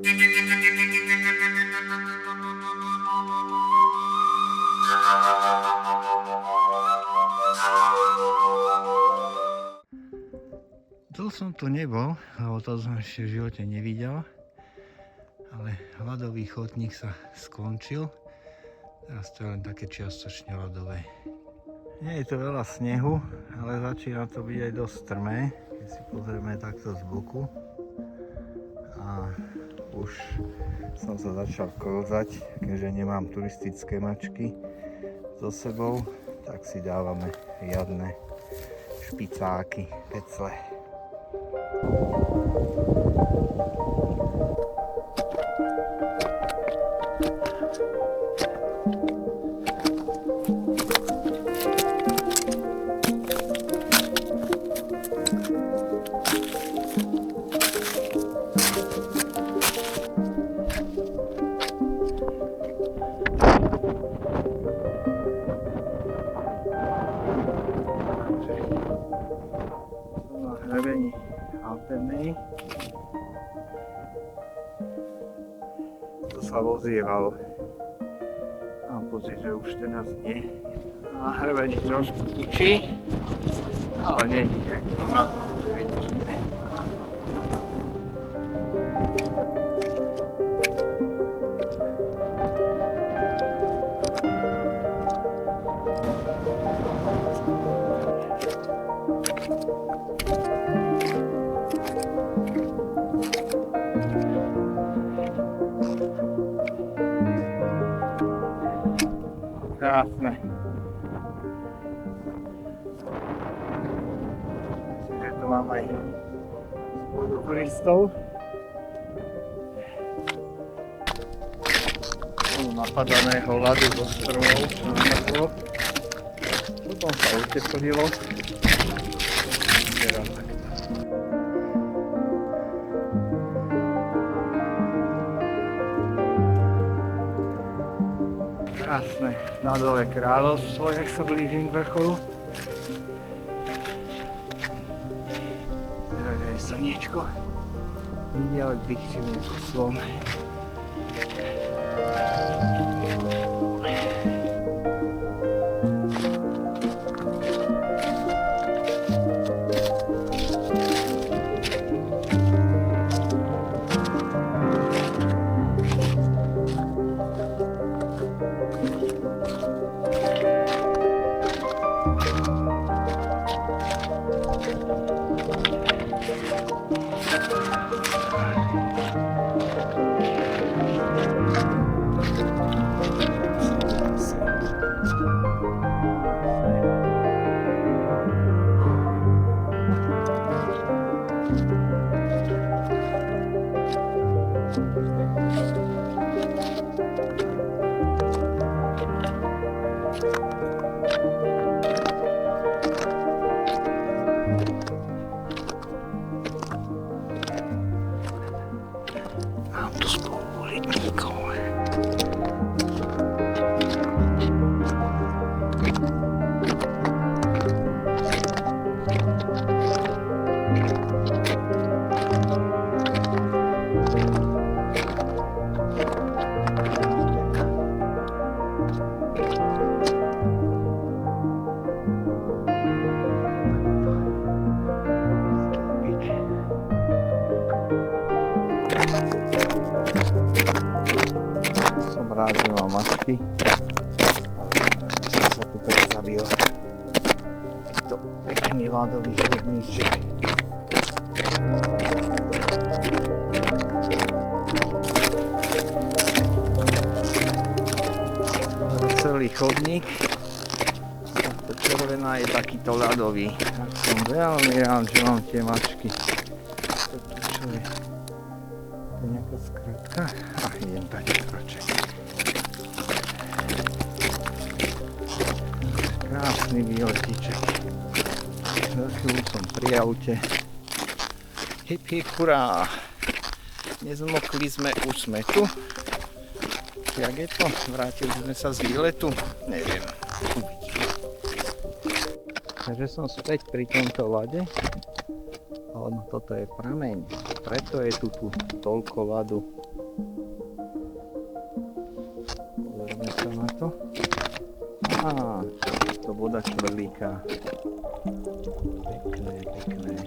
To som tu nebol, lebo to som ešte v živote nevidel, ale ľadový chodník sa skončil. Teraz to je len také čiastočne ľadové. Nie je to veľa snehu, ale začína to byť aj dosť strmé, keď si pozrieme takto z boku. A už som sa začal klzať, keďže nemám turistické mačky so sebou, tak si dávame riadne špicáky, pecle. Hrebení Alpennej. To sa vozieval. Mám pocit, že už teraz nie. A hrebení trošku tičí, ale nie je vidíte. Krásne. Myslím, že tu mám aj spolu turistov. Napadaného ľadu zo stromov, čo napadlo. Potom sa uteplilo. Krásne, na dole kráľovstvo, jak sa blížim k vrcholu. Teraz je slniečko. Videl bych si slom. Rád, že mám mačky, ale sa tu prezabil to pekný ľadový chodníček. Celý chodník, to červená je takýto ľadový. Tak som veľmi rád, že mám tie mačky. Čo je? To je nejaká skratka? A idem tak radšej. Krásny výletiček. Za chvíľu som pri aute. Hip hip hurá. Nezmokli sme, už sme tu. Jak je to? Vrátili sme sa z výletu? Neviem. Uvidíme. Takže som späť pri tomto ľade. Ale toto je prameň. Preto je tu toľko ľadu. Pozrieme sa na to. Á, to voda čvrlíka. Pekné, pekné.